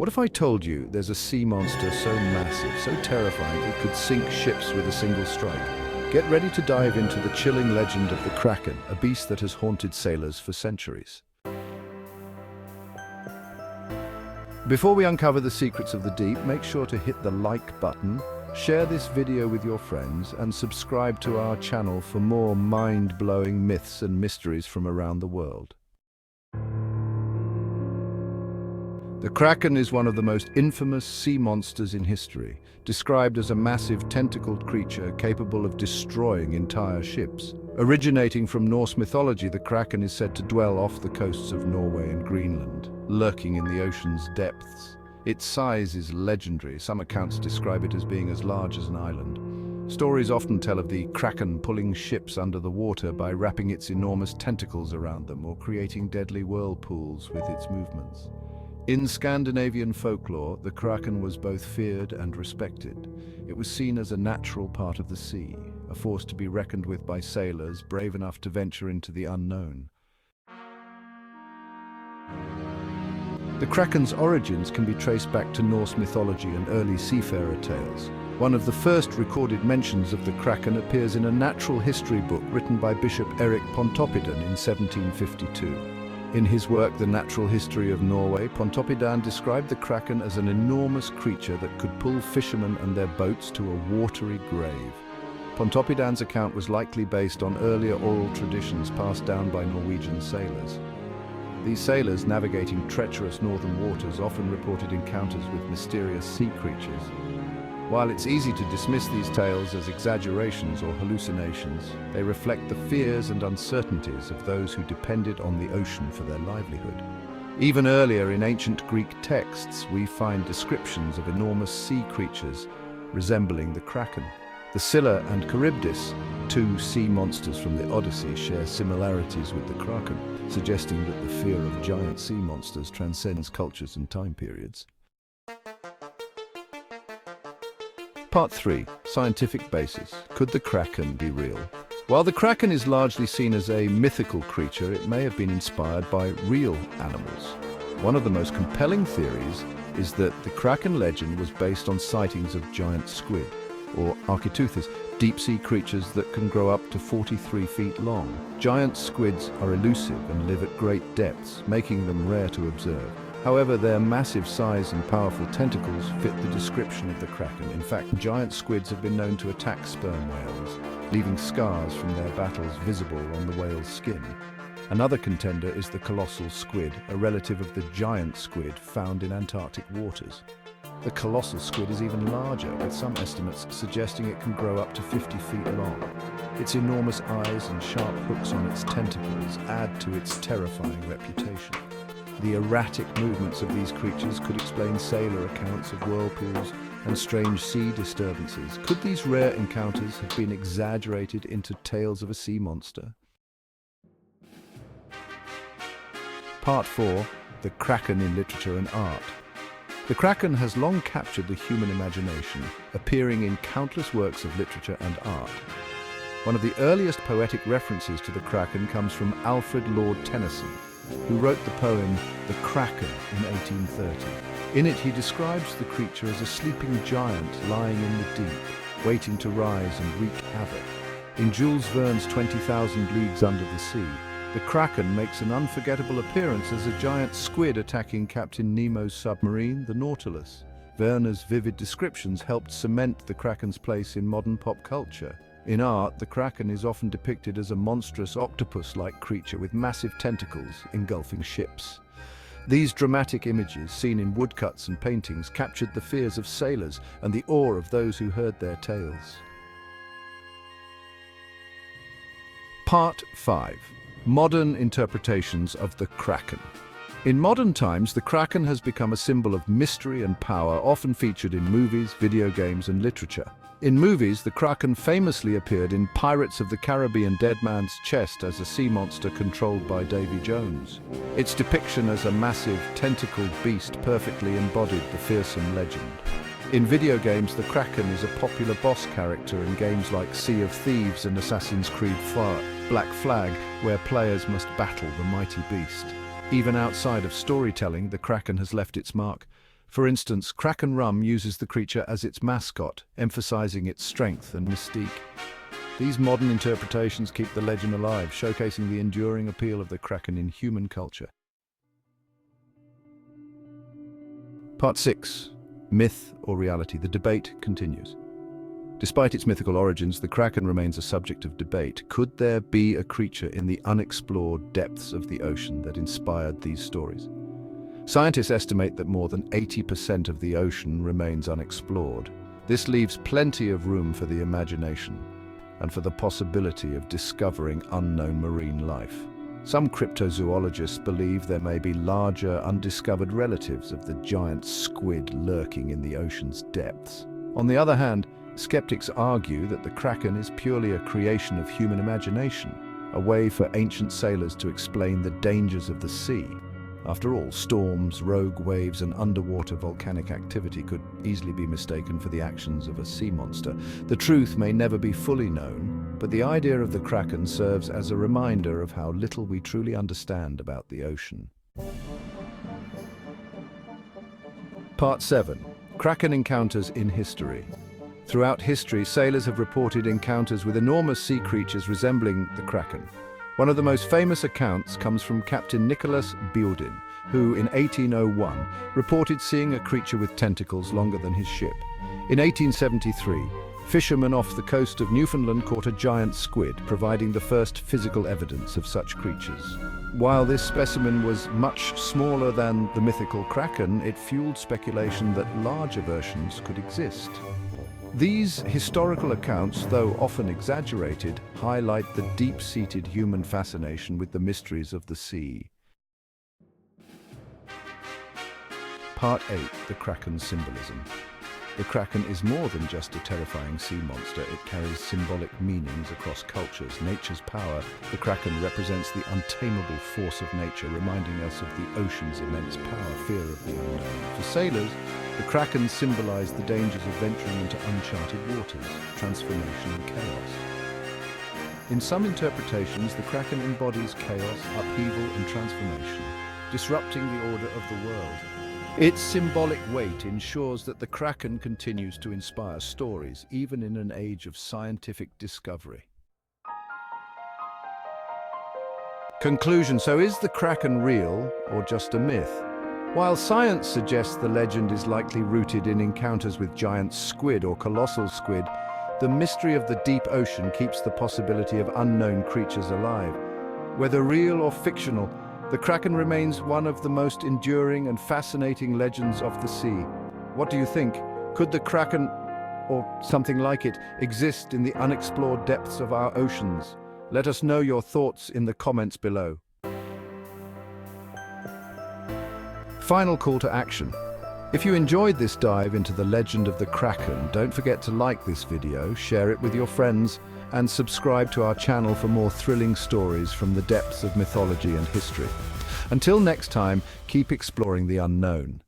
What if I told you there's a sea monster so massive, so terrifying, it could sink ships with a single strike? Get ready to dive into the chilling legend of the Kraken, a beast that has haunted sailors for centuries. Before we uncover the secrets of the deep, make sure to hit the like button, share this video with your friends, and subscribe to our channel for more mind-blowing myths and mysteries from around the world. The Kraken is one of the most infamous sea monsters in history, described as a massive tentacled creature capable of destroying entire ships. Originating from Norse mythology, the Kraken is said to dwell off the coasts of Norway and Greenland, lurking in the ocean's depths. Its size is legendary. Some accounts describe it as being as large as an island. Stories often tell of the Kraken pulling ships under the water by wrapping its enormous tentacles around them or creating deadly whirlpools with its movements. In Scandinavian folklore, the Kraken was both feared and respected. It was seen as a natural part of the sea, a force to be reckoned with by sailors brave enough to venture into the unknown. The Kraken's origins can be traced back to Norse mythology and early seafarer tales. One of the first recorded mentions of the Kraken appears in a natural history book written by Bishop Erik Pontoppidan in 1752. In his work, The Natural History of Norway, Pontoppidan described the Kraken as an enormous creature that could pull fishermen and their boats to a watery grave. Pontoppidan's account was likely based on earlier oral traditions passed down by Norwegian sailors. These sailors, navigating treacherous northern waters, often reported encounters with mysterious sea creatures. While it's easy to dismiss these tales as exaggerations or hallucinations, they reflect the fears and uncertainties of those who depended on the ocean for their livelihood. Even earlier in ancient Greek texts, we find descriptions of enormous sea creatures resembling the Kraken. The Scylla and Charybdis, two sea monsters from the Odyssey, share similarities with the Kraken, suggesting that the fear of giant sea monsters transcends cultures and time periods. Part 3. Scientific basis. Could the Kraken be real? While the Kraken is largely seen as a mythical creature, it may have been inspired by real animals. One of the most compelling theories is that the Kraken legend was based on sightings of giant squid, or architeuthis, deep-sea creatures that can grow up to 43 feet long. Giant squids are elusive and live at great depths, making them rare to observe. However, their massive size and powerful tentacles fit the description of the Kraken. In fact, giant squids have been known to attack sperm whales, leaving scars from their battles visible on the whale's skin. Another contender is the colossal squid, a relative of the giant squid found in Antarctic waters. The colossal squid is even larger, with some estimates suggesting it can grow up to 50 feet long. Its enormous eyes and sharp hooks on its tentacles add to its terrifying reputation. The erratic movements of these creatures could explain sailor accounts of whirlpools and strange sea disturbances. Could these rare encounters have been exaggerated into tales of a sea monster? Part 4. The Kraken in literature and art. The Kraken has long captured the human imagination, appearing in countless works of literature and art. One of the earliest poetic references to the Kraken comes from Alfred Lord Tennyson, who wrote the poem The Kraken in 1830. In it, he describes the creature as a sleeping giant lying in the deep, waiting to rise and wreak havoc. In Jules Verne's 20,000 Leagues Under the Sea, the Kraken makes an unforgettable appearance as a giant squid attacking Captain Nemo's submarine, the Nautilus. Verne's vivid descriptions helped cement the Kraken's place in modern pop culture. In art, the Kraken is often depicted as a monstrous octopus-like creature with massive tentacles engulfing ships. These dramatic images, seen in woodcuts and paintings, captured the fears of sailors and the awe of those who heard their tales. Part 5. Modern interpretations of the Kraken. In modern times, the Kraken has become a symbol of mystery and power, often featured in movies, video games, and literature. In movies, the Kraken famously appeared in Pirates of the Caribbean: Dead Man's Chest as a sea monster controlled by Davy Jones. Its depiction as a massive, tentacled beast perfectly embodied the fearsome legend. In video games, the Kraken is a popular boss character in games like Sea of Thieves and Assassin's Creed Black Flag, where players must battle the mighty beast. Even outside of storytelling, the Kraken has left its mark. For instance, Kraken rum uses the creature as its mascot, emphasizing its strength and mystique. These modern interpretations keep the legend alive, showcasing the enduring appeal of the Kraken in human culture. Part 6. Myth or reality? The debate continues. Despite its mythical origins, the Kraken remains a subject of debate. Could there be a creature in the unexplored depths of the ocean that inspired these stories? Scientists estimate that more than 80% of the ocean remains unexplored. This leaves plenty of room for the imagination and for the possibility of discovering unknown marine life. Some cryptozoologists believe there may be larger, undiscovered relatives of the giant squid lurking in the ocean's depths. On the other hand, skeptics argue that the Kraken is purely a creation of human imagination, a way for ancient sailors to explain the dangers of the sea. After all, storms, rogue waves, and underwater volcanic activity could easily be mistaken for the actions of a sea monster. The truth may never be fully known, but the idea of the Kraken serves as a reminder of how little we truly understand about the ocean. Part 7. Kraken encounters in history. Throughout history, sailors have reported encounters with enormous sea creatures resembling the Kraken. One of the most famous accounts comes from Captain Nicholas Beeldin, who in 1801 reported seeing a creature with tentacles longer than his ship. In 1873, fishermen off the coast of Newfoundland caught a giant squid, providing the first physical evidence of such creatures. While this specimen was much smaller than the mythical Kraken, it fueled speculation that larger versions could exist. These historical accounts, though often exaggerated, highlight the deep-seated human fascination with the mysteries of the sea. Part 8. The Kraken's symbolism. The Kraken is more than just a terrifying sea monster. It carries symbolic meanings across cultures. Nature's power, the Kraken represents the untamable force of nature, reminding us of the ocean's immense power, fear of the unknown. For sailors, the Kraken symbolized the dangers of venturing into uncharted waters, transformation and chaos. In some interpretations, the Kraken embodies chaos, upheaval and transformation, disrupting the order of the world. Its symbolic weight ensures that the Kraken continues to inspire stories, even in an age of scientific discovery. Conclusion. So is the Kraken real or just a myth? While science suggests the legend is likely rooted in encounters with giant squid or colossal squid, the mystery of the deep ocean keeps the possibility of unknown creatures alive. Whether real or fictional, the Kraken remains one of the most enduring and fascinating legends of the sea. What do you think? Could the Kraken, or something like it, exist in the unexplored depths of our oceans? Let us know your thoughts in the comments below. Final call to action. If you enjoyed this dive into the legend of the Kraken, don't forget to like this video, share it with your friends, and subscribe to our channel for more thrilling stories from the depths of mythology and history. Until next time, keep exploring the unknown.